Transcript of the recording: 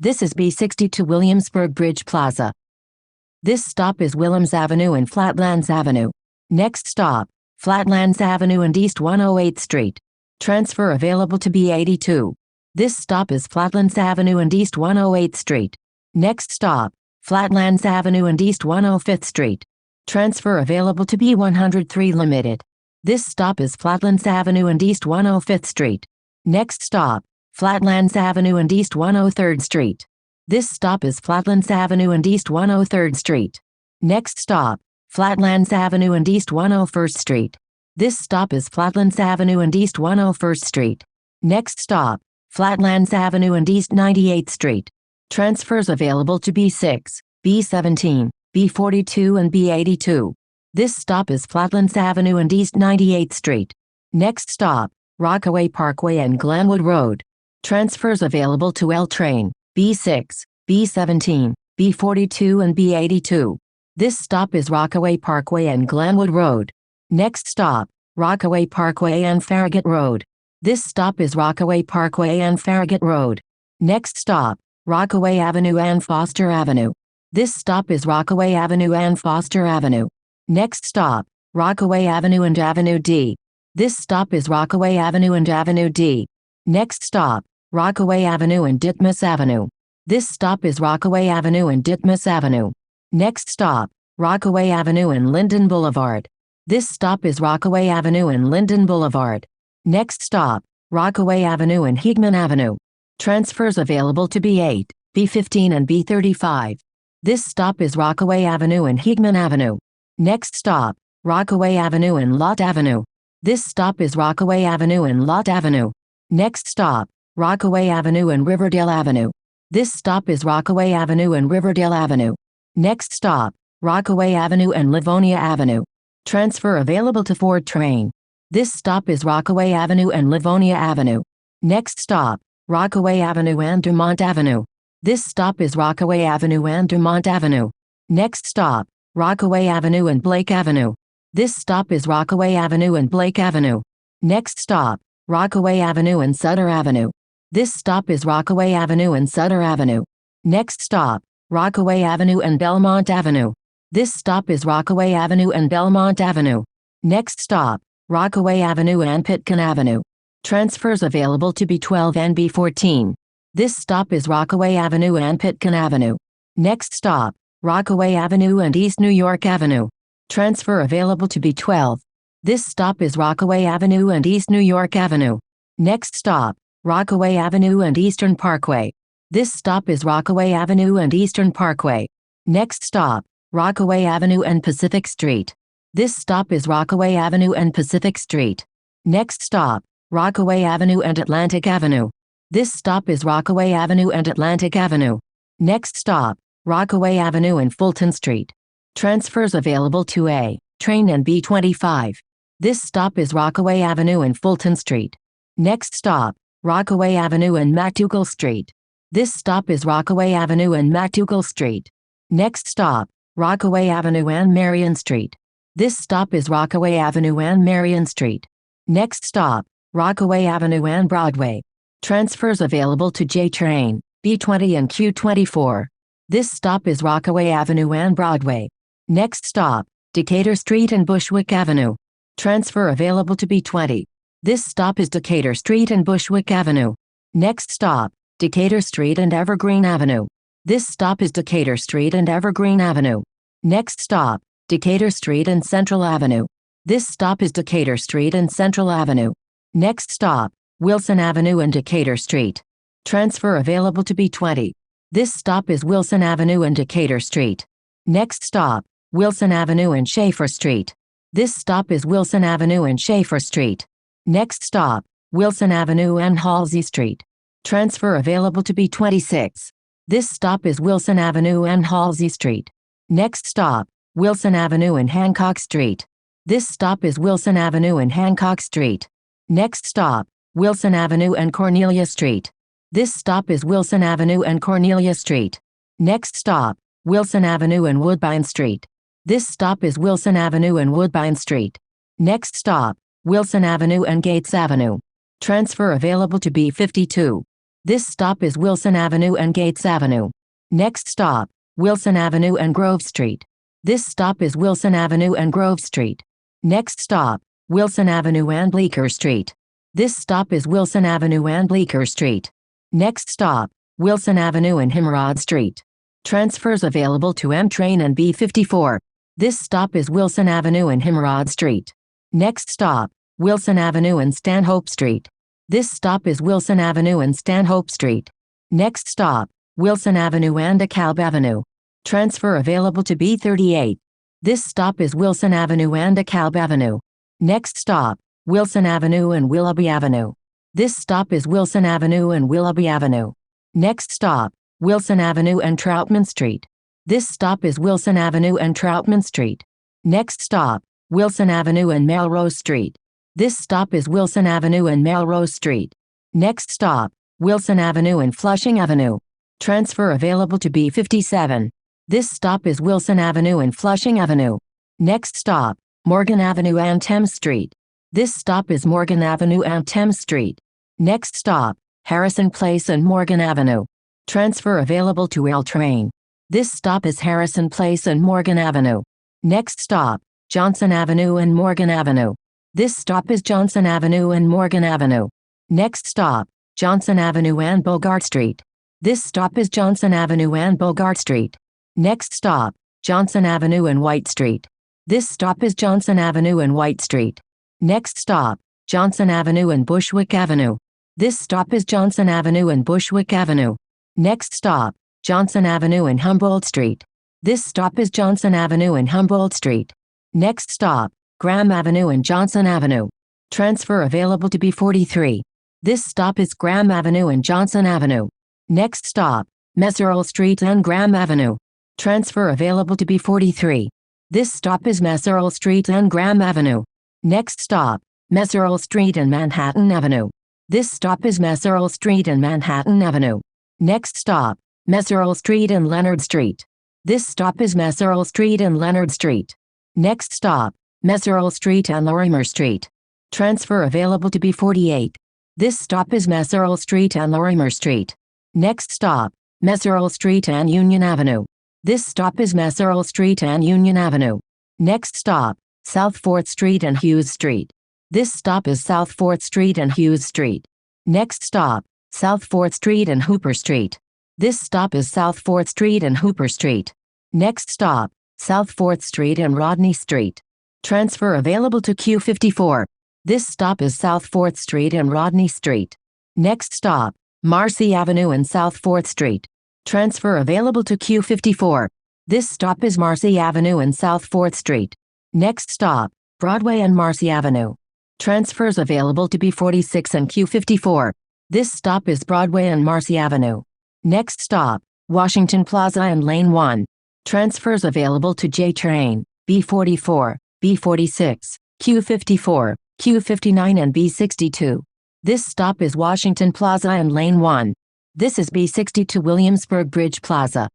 This is B60 to Williamsburg Bridge Plaza. This stop is Williams Avenue and Flatlands Avenue. Next stop, Flatlands Avenue and East 108th Street. Transfer available to B82. This stop is Flatlands Avenue and East 108th Street. Next stop, Flatlands Avenue and East 105th Street. Transfer available to B103 Limited. This stop is Flatlands Avenue and East 105th Street. Next stop, Flatlands Avenue and East 103rd Street. This stop is Flatlands Avenue and East 103rd Street. Next stop, Flatlands Avenue and East 101st Street. This stop is Flatlands Avenue and East 101st Street. Next stop, Flatlands Avenue and East 98th Street. Transfers available to B6, B17, B42 and B82. This stop is Flatlands Avenue and East 98th Street. Next stop, Rockaway Parkway and Glenwood Road. Transfers available to L train, B6, B17, B42 and B82. This stop is Rockaway Parkway and Glenwood Road. Next stop, Rockaway Parkway and Farragut Road. This stop is Rockaway Parkway and Farragut Road. Next stop, Rockaway Avenue and Foster Avenue. This stop is Rockaway Avenue and Foster Avenue. Next stop, Rockaway Avenue and Avenue D. This stop is Rockaway Avenue and Avenue D. Next stop, Rockaway Avenue and Ditmas Avenue. This stop is Rockaway Avenue and Ditmas Avenue. Next stop, Rockaway Avenue and Linden Boulevard. This stop is Rockaway Avenue and Linden Boulevard. Next stop, Rockaway Avenue and Hickman Avenue. Transfers available to B8, B15 and B35. This stop is Rockaway Avenue and Hickman Avenue. Next stop, Rockaway Avenue and Lott Avenue. This stop is Rockaway Avenue and Lott Avenue. Next stop, Rockaway Avenue and Riverdale Avenue. This stop is Rockaway Avenue and Riverdale Avenue. Next stop, Rockaway Avenue and Livonia Avenue. Transfer available to Ford train. This stop is Rockaway Avenue and Livonia Avenue. Next stop, Rockaway Avenue and Dumont Avenue. This stop is Rockaway Avenue and Dumont Avenue. Next stop, Rockaway Avenue and Blake Avenue. This stop is Rockaway Avenue and Blake Avenue. Next stop, Rockaway Avenue and Sutter Avenue. This stop is Rockaway Avenue and Sutter Avenue. Next stop, Rockaway Avenue and Belmont Avenue. This stop is Rockaway Avenue and Belmont Avenue. Next stop, Rockaway Avenue and Pitkin Avenue. Transfers available to B12 and B14. This stop is Rockaway Avenue and Pitkin Avenue. Next stop, Rockaway Avenue and East New York Avenue. Transfer available to B12. This stop is Rockaway Avenue and East New York Avenue. Next stop, Rockaway Avenue and Eastern Parkway. This stop is Rockaway Avenue and Eastern Parkway. Next stop, Rockaway Avenue and Pacific Street. This stop is Rockaway Avenue and Pacific Street. Next stop, Rockaway Avenue and Atlantic Avenue. This stop is Rockaway Avenue and Atlantic Avenue. Next stop, Rockaway Avenue and Fulton Street. Transfers available to A train and B25. This stop is Rockaway Avenue and Fulton Street. Next stop, Rockaway Avenue and MacDougall Street. This stop is Rockaway Avenue and MacDougall Street. Next stop, Rockaway Avenue and Marion Street. This stop is Rockaway Avenue and Marion Street. Next stop, Rockaway Avenue and Broadway. Transfers available to J train, B20 and Q24. This stop is Rockaway Avenue and Broadway. Next stop, Decatur Street and Bushwick Avenue. Transfer available to B20. This stop is Decatur Street and Bushwick Avenue. Next stop, Decatur Street and Evergreen Avenue. This stop is Decatur Street and Evergreen Avenue. Next stop, Decatur Street and Central Avenue. This stop is Decatur Street and Central Avenue. Next stop, Wilson Avenue and Decatur Street. Transfer available to B20. This stop is Wilson Avenue and Decatur Street. Next stop, Wilson Avenue and Schaefer Street. This stop is Wilson Avenue and Schaefer Street. Next stop, Wilson Avenue and Halsey Street. Transfer available to B26. This stop is Wilson Avenue and Halsey Street. Next stop, Wilson Avenue and Hancock Street. This stop is Wilson Avenue and Hancock Street. Next stop, Wilson Avenue and Cornelia Street. This stop is Wilson Avenue and Cornelia Street. Next stop, Wilson Avenue and Woodbine Street. This stop is Wilson Avenue and Woodbine Street. Next stop, Wilson Avenue and Gates Avenue. Transfer available to B52. This stop is Wilson Avenue and Gates Avenue. Next stop, Wilson Avenue and Grove Street. This stop is Wilson Avenue and Grove Street. Next stop, Wilson Avenue and Bleecker Street. This stop is Wilson Avenue and Bleecker Street. Next stop, Wilson Avenue and Himrod Street. Transfers available to M-Train and B54. This stop is Wilson Avenue and Himrod Street. Next stop, Wilson Avenue and Stanhope Street. This stop is Wilson Avenue and Stanhope Street. Next stop, Wilson Avenue and DeKalb Avenue. Transfer available to B38. This stop is Wilson Avenue and DeKalb Avenue. Next stop, Wilson Avenue and Willoughby Avenue. This stop is Wilson Avenue and Willoughby Avenue. Next stop, Wilson Avenue and Troutman Street. This stop is Wilson Avenue and Troutman Street. Next stop, Wilson Avenue and Melrose Street. This stop is Wilson Avenue and Melrose Street. Next stop, Wilson Avenue and Flushing Avenue. Transfer available to B57. This stop is Wilson Avenue and Flushing Avenue. Next stop, Morgan Avenue and Thames Street. This stop is Morgan Avenue and Thames Street. Next stop, Harrison Place and Morgan Avenue. Transfer available to L train. This stop is Harrison Place and Morgan Avenue. Next stop, Johnson Avenue and Morgan Avenue. This stop is Johnson Avenue and Morgan Avenue. Next stop, Johnson Avenue and Bogart Street. This stop is Johnson Avenue and Bogart Street. Next stop, Johnson Avenue and White Street. This stop is Johnson Avenue and White Street. Next stop, Johnson Avenue and Bushwick Avenue. This stop is Johnson Avenue and Bushwick Avenue. Next stop, Johnson Avenue and Humboldt Street. This stop is Johnson Avenue and Humboldt Street. Next stop, Graham Avenue and Johnson Avenue. Transfer available to B43. This stop is Graham Avenue and Johnson Avenue. Next stop, Messerle Street and Graham Avenue. Transfer available to B43. This stop is Messerle Street and Graham Avenue. Next stop, Messerle Street and Manhattan Avenue. This stop is Messerle Street and Manhattan Avenue. Next stop, Messerle Street and Leonard Street. This stop is Messerle Street and Leonard Street. Next stop, Messerle Street and Lorimer Street. Transfer available to B48. This stop is Messerle Street and Lorimer Street. Next stop, Messerle Street and Union Avenue. This stop is Messerle Street and Union Avenue. Next stop, South 4th Street and Hughes Street. This stop is South 4th Street and Hughes Street. Next stop, South 4th Street and Hooper Street. This stop is South 4th Street and Hooper Street. Next stop, South 4th Street and Rodney Street. Transfer available to Q54. This stop is South 4th Street and Rodney Street. Next stop, Marcy Avenue and South 4th Street. Transfer available to Q54. This stop is Marcy Avenue and South 4th Street. Next stop, Broadway and Marcy Avenue. Transfers available to B46 and Q54. This stop is Broadway and Marcy Avenue. Next stop, Washington Plaza and Lane 1. Transfers available to J train, B44, B46, Q54, Q59 and B62. This stop is Washington Plaza and Lane 1. This is B60 to Williamsburg Bridge Plaza.